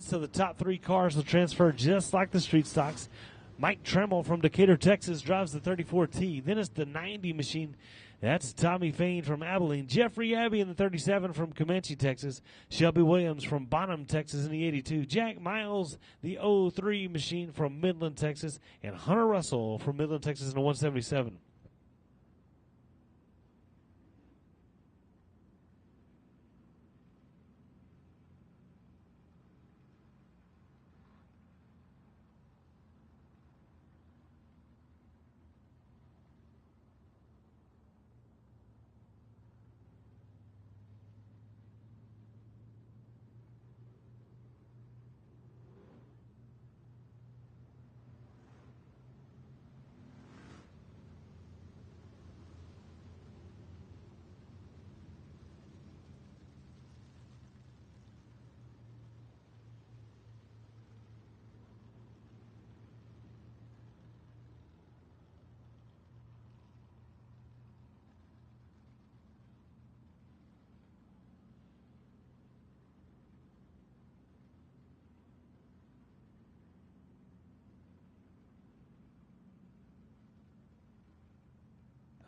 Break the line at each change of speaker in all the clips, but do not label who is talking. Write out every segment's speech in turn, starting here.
so the top 3 cars will transfer just like the street stocks. Mike Tremmel from Decatur, Texas, drives the 34T. Then it's the 90 machine. That's Tommy Fain from Abilene. Jeffrey Abbey in the 37 from Comanche, Texas. Shelby Williams from Bonham, Texas in the 82. Jack Miles, the 03 machine from Midland, Texas. And Hunter Russell from Midland, Texas in the 177.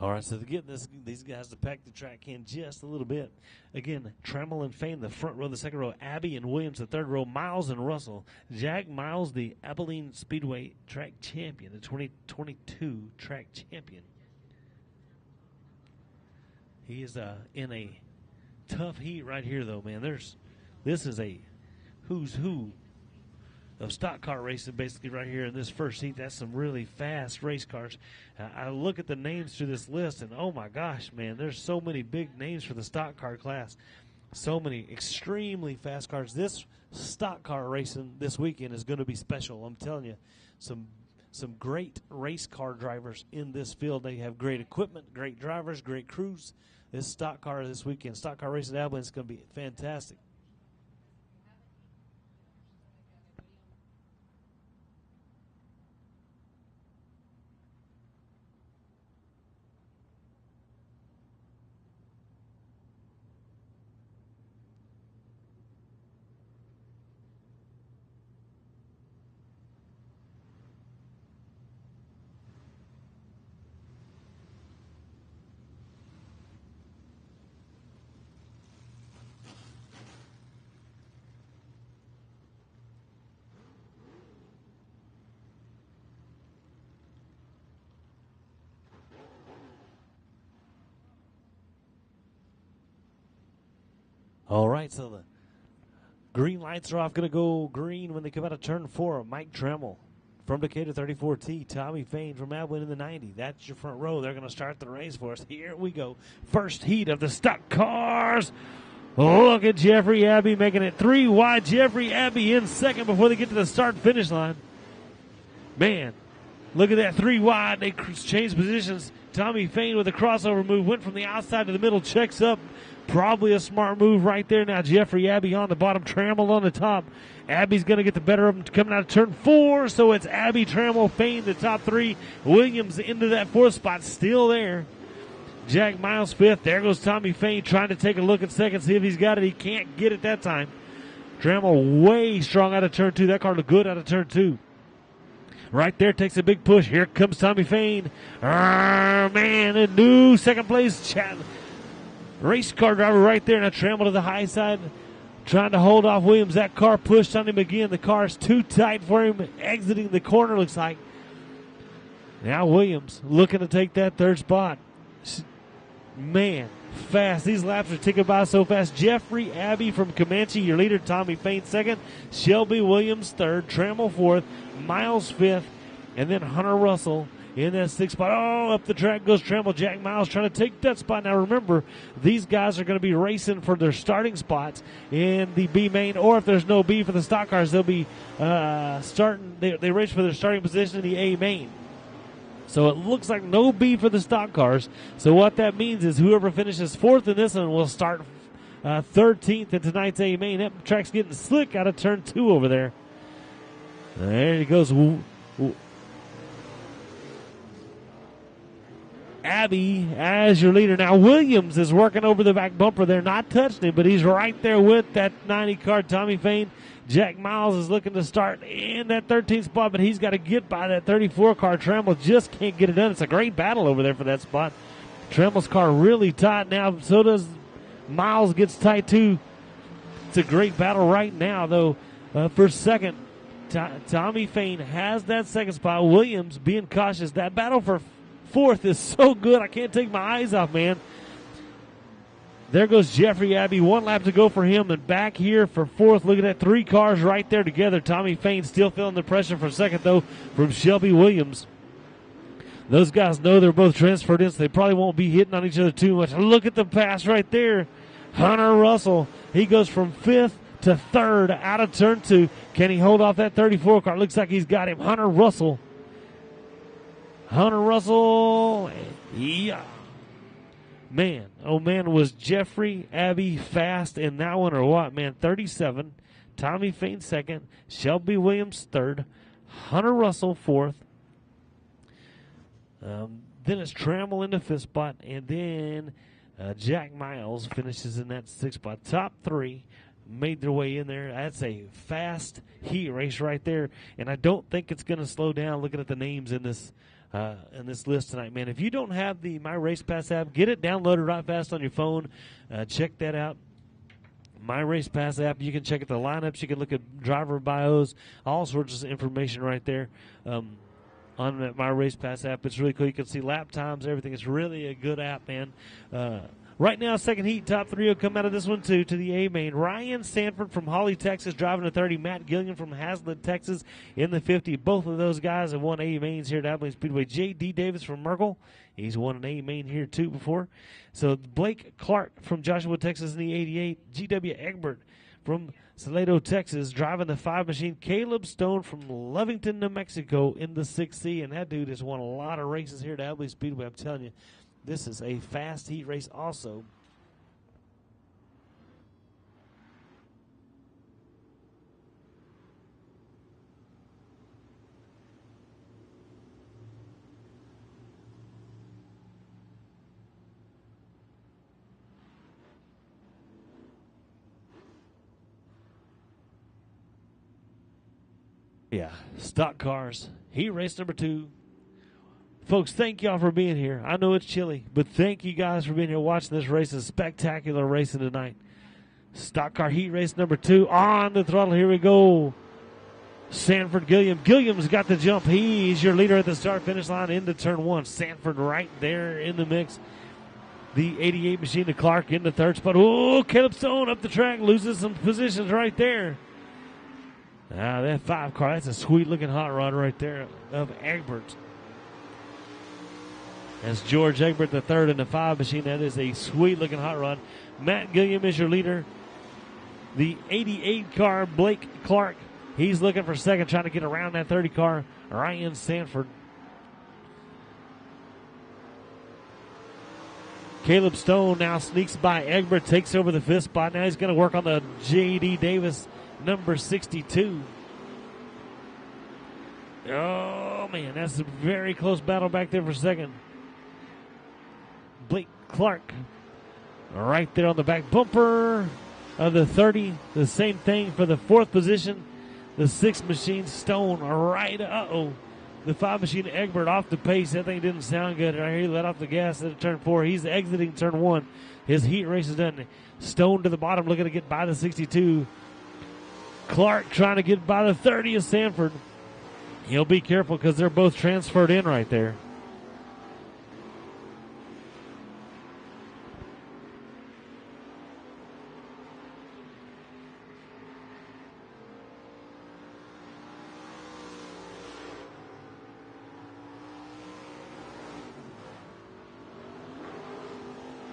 All right, so to get these guys to pack the track in just a little bit. Again, Trammell and Fain, the front row, the second row, Abbey and Williams, the third row, Miles and Russell. Jack Miles, the Abilene Speedway track champion, the 2022 track champion. He is in a tough heat right here, though, man. This is a who's who of stock car racing basically right here in this first heat. That's some really fast race cars. I look at the names through this list, and oh my gosh, man, there's so many big names for the stock car class. So many extremely fast cars. This stock car racing this weekend is going to be special. I'm telling you, some great race car drivers in this field. They have great equipment, great drivers, great crews. This stock car this weekend, stock car racing at Abilene, is going to be fantastic. All right, so the green lights are off. Going to go green when they come out of turn 4. Mike Tremmel from Decatur 34T. Tommy Fain from Abilene in the 90. That's your front row. They're going to start the race for us. Here we go. First heat of the stock cars. Look at Jeffrey Abbey making it 3 wide. Jeffrey Abbey in second before they get to the start-finish line. Man, look at that 3 wide. They changed positions. Tommy Fain with a crossover move. Went from the outside to the middle. Checks up. Probably a smart move right there. Now Jeffrey Abbey on the bottom, Trammell on the top. Abbey's going to get the better of him coming out of turn 4. So it's Abbey, Trammell, Fain, the top 3. Williams into that 4th spot, still there. Jack Miles 5th. There goes Tommy Fain trying to take a look at second, see if he's got it. He can't get it that time. Trammell way strong out of turn 2. That car looked good out of turn 2. Right there, takes a big push. Here comes Tommy Fain. Man, a new second place race car driver right there. Now Trammell to the high side, trying to hold off Williams. That car pushed on him again. The car's too tight for him. Exiting the corner, looks like. Now Williams looking to take that 3rd spot. Man, fast. These laps are ticking by so fast. Jeffrey Abbey from Comanche, your leader. Tommy Fain 2nd. Shelby Williams 3rd. Trammell 4th. Miles 5th. And then Hunter Russell in that 6th spot. Oh, up the track goes Trammell. Jack Miles trying to take that spot. Now remember, these guys are going to be racing for their starting spots in the B main, or if there's no B for the stock cars, they'll be starting. They race for their starting position in the A main. So it looks like no B for the stock cars. So what that means is whoever finishes 4th in this one will start 13th in tonight's A main. That track's getting slick out of turn 2 over there. There he goes. Abbey as your leader. Now Williams is working over the back bumper there, not touching him, but he's right there with that 90 car. Tommy Fain Jack Miles is looking to start in that 13th spot, but he's got to get by that 34 car. Trammell just can't get it done. It's a great battle over there for that spot. Trammell's car really tight now. So does Miles, gets tight too. It's a great battle right now, though. For second, Tommy Fain has that second spot. Williams being cautious. That battle for fourth is so good. I can't take my eyes off, man. There goes Jeffrey Abbey. 1 lap to go for him. And back here for fourth. Look at that. 3 cars right there together. Tommy Fain still feeling the pressure for second, though, from Shelby Williams. Those guys know they're both transferred in, so they probably won't be hitting on each other too much. Look at the pass right there. Hunter Russell. He goes from 5th to 3rd out of turn 2. Can he hold off that 34 car? Looks like he's got him. Hunter Russell. Yeah. Man, oh man, was Jeffrey Abbey fast in that one or what? Man, 37. Tommy Fain second. Shelby Williams third. Hunter Russell fourth. Then it's Trammell in the 5th spot. And then Jack Miles finishes in that 6th spot. Top 3 made their way in there. That's a fast heat race right there. And I don't think it's going to slow down looking at the names in this list tonight, man. If you don't have the My Race Pass app, get it downloaded right fast on your phone. Check that out. My Race Pass app. You can check at the lineups. You can look at driver bios, all sorts of information right there on that My Race Pass app. It's really cool. You can see lap times, everything. It's really a good app, man. Right now, second heat, top 3 will come out of this one, too, to the A main. Ryan Sanford from Holly, Texas, driving the 30. Matt Gilliam from Hazlet, Texas, in the 50. Both of those guys have won A mains here at Abilene Speedway. J.D. Davis from Merkel, he's won an A main here, too, before. So Blake Clark from Joshua, Texas, in the 88. G.W. Egbert from Salado, Texas, driving the 5 machine. Caleb Stone from Lovington, New Mexico, in the 6C. And that dude has won a lot of races here at Abilene Speedway, I'm telling you. This is a fast heat race also. Yeah, stock cars. Heat race number 2. Folks, thank y'all for being here. I know it's chilly, but thank you guys for being here watching this race. It's spectacular racing tonight. Stock car heat race number 2 on the throttle. Here we go. Sanford Gilliam. Gilliam's got the jump. He's your leader at the start-finish line into turn 1. Sanford right there in the mix. The 88 machine to Clark in the 3rd spot. Oh, Caleb Stone up the track. Loses some positions right there. That 5 car, that's a sweet-looking hot rod right there of Egbert. That's George Egbert, the 3rd in the 5 machine. That is a sweet-looking hot rod. Matt Gilliam is your leader. The 88 car, Blake Clark, he's looking for 2nd, trying to get around that 30 car. Ryan Sanford. Caleb Stone now sneaks by Egbert, takes over the 5th spot. Now he's going to work on the J.D. Davis, number 62. Oh, man, that's a very close battle back there for 2nd. Blake Clark right there on the back bumper of the 30. The same thing for the 4th position. The 6 machine Stone right. The 5 machine Egbert off the pace. That thing didn't sound good. Right here, he let off the gas at turn 4. He's exiting turn 1. His heat race is done. Stone to the bottom, looking to get by the 62. Clark trying to get by the 30 of Sanford. He'll be careful because they're both transferred in right there.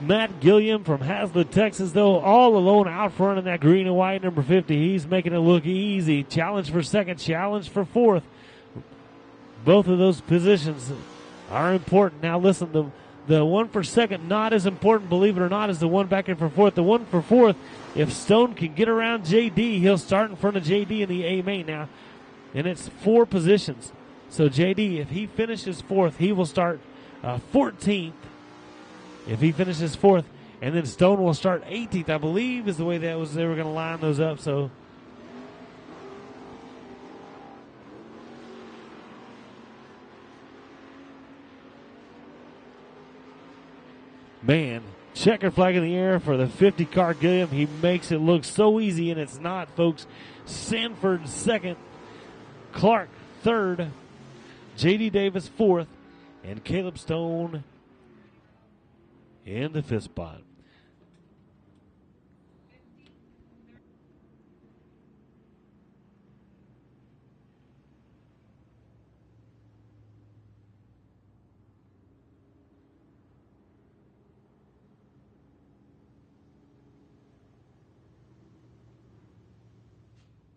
Matt Gilliam from Hazlet, Texas, though, all alone out front in that green and white number 50. He's making it look easy. Challenge for 2nd, challenge for 4th. Both of those positions are important. Now, listen, the one for 2nd, not as important, believe it or not, as the one back in for 4th. The one for 4th, if Stone can get around J.D., he'll start in front of J.D. in the A main now. And it's 4 positions. So J.D., if he finishes 4th, he will start 14th. If he finishes 4th, and then Stone will start 18th, I believe, is the way that was. They were going to line those up. So Man, checker flag in the air for the 50-car game. He makes it look so easy, and it's not, folks. Sanford second, Clark third, J.D. Davis fourth, and Caleb Stone in the fifth spot.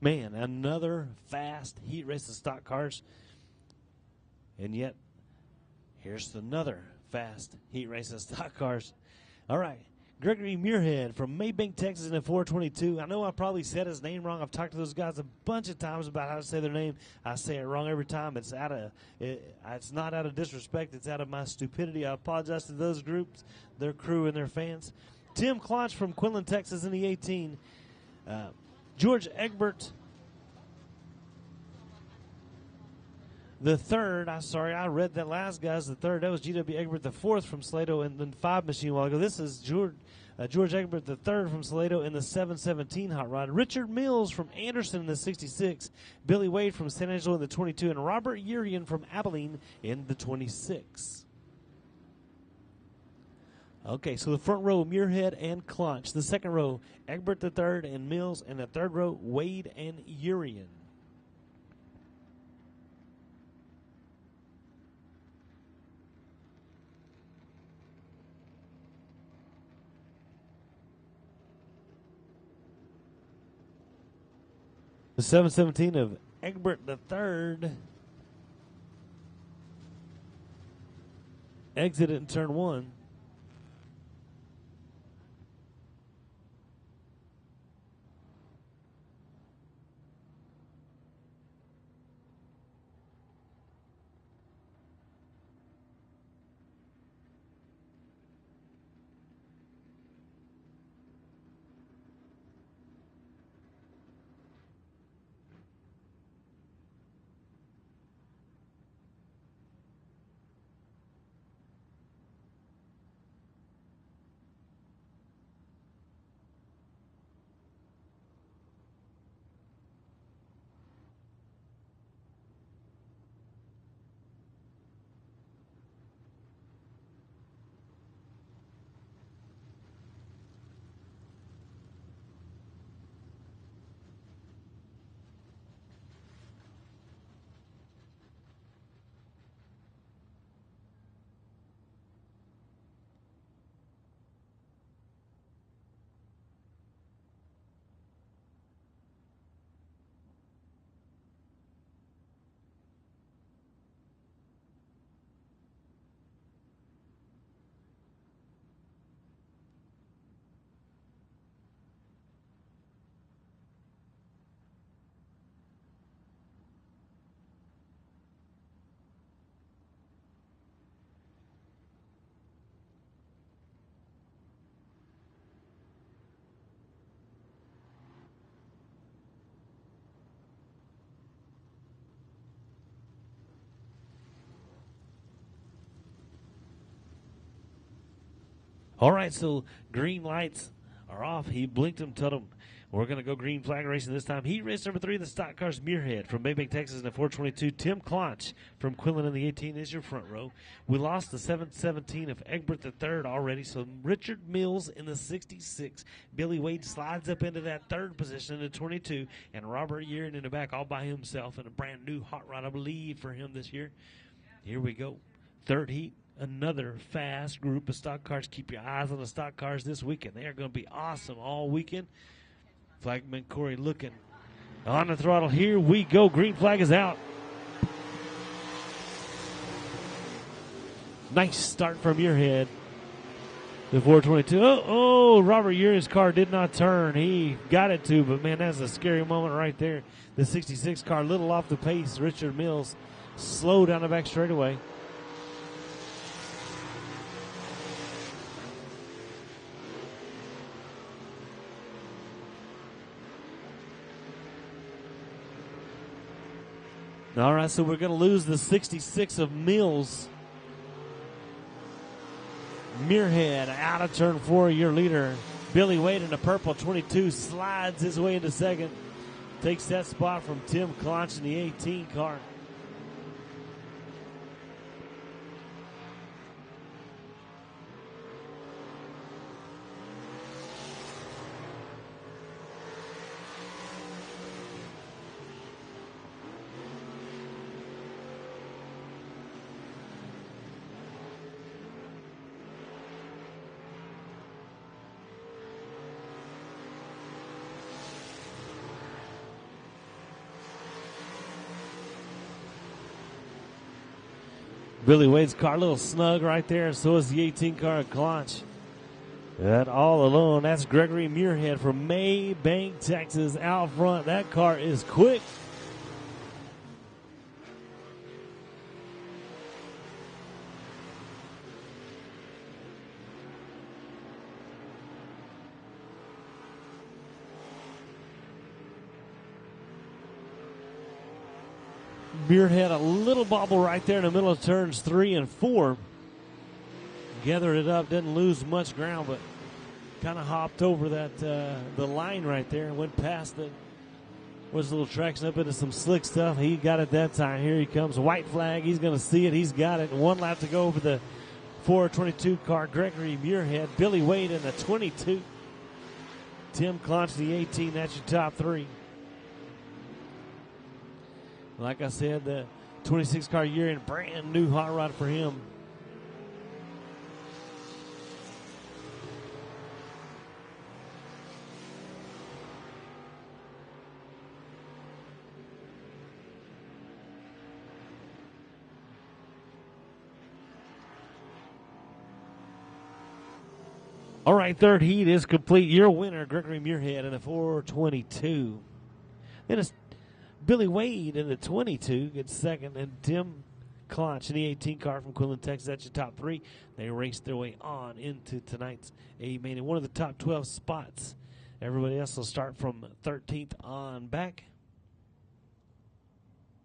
Man, another fast heat race of stock cars. And yet, here's another fast heat race of stock cars. All right, Gregory Muirhead from Maybank, Texas in the 422. I know I probably said his name wrong. I've talked to those guys a bunch of times about how to say their name. I say it wrong every time. It's not out of disrespect. It's out of my stupidity. I apologize to those groups, their crew, and their fans. Tim Klotz from Quinlan, Texas in the 18. George Egbert the third. I read that last guy's the third. That was G.W. Egbert the fourth from Salado and then 5 machine a while ago. This is George Egbert the third from Salado in the 717 hot rod. Richard Mills from Anderson in the 66. Billy Wade from San Angelo in the 22. And Robert Urian from Abilene in the 26. Okay, so the front row, Muirhead and Clunch. The second row, Egbert the third and Mills. And the third row, Wade and Urian. The 717 of Egbert the third exited in turn one. All right, so green lights are off. He blinked them, told them we're going to go green flag racing this time. Heat race number 3, the stock cars, Muirhead from Maybank, Texas in the 422. Tim Klotz from Quinlan in the 18 is your front row. We lost the 717 of Egbert the third already, so Richard Mills in the 66. Billy Wade slides up into that third position in the 22, and Robert Urian in the back all by himself in a brand new hot rod, I believe, for him this year. Here we go. Third heat. Another fast group of stock cars. Keep your eyes on the stock cars this weekend. They are going to be awesome all weekend. Flagman Corey looking on the throttle. Here we go. Green flag is out. Nice start from Muirhead. The 422. Oh, Robert Urian's car did not turn. He got it to, but man, that's a scary moment right there. The 66 car, a little off the pace. Richard Mills slow down the back straightaway. All right, so we're going to lose the 66 of Mills. Muirhead out of turn 4, your leader. Billy Wade in the purple 22 slides his way into second. Takes that spot from Tim Clonch in the 18 car. Billy Wade's car a little snug right there, and so is the 18 car at Clonch. That all alone, that's Gregory Muirhead from Maybank, Texas, out front. That car is quick. Muirhead a little bobble right there in the middle of turns 3 and 4. Gathered it up, didn't lose much ground, but kind of hopped over that the line right there and went past it. Was a little traction up into some slick stuff. He got it that time. Here he comes. White flag. He's going to see it. He's got it. 1 lap to go for the 422 car. Gregory Muirhead. Billy Wade in the 22. Tim Clonch the 18. That's your top 3. Like I said, the 26 car year and brand new hot rod for him. All right, third heat is complete. Your winner, Gregory Muirhead in the 422. Then it's Billy Wade in the 22 gets second, and Tim Clonch in the 18 car from Quinlan, Texas. That's your top 3. They raced their way on into tonight's A-Main in one of the top 12 spots. Everybody else will start from 13th on back.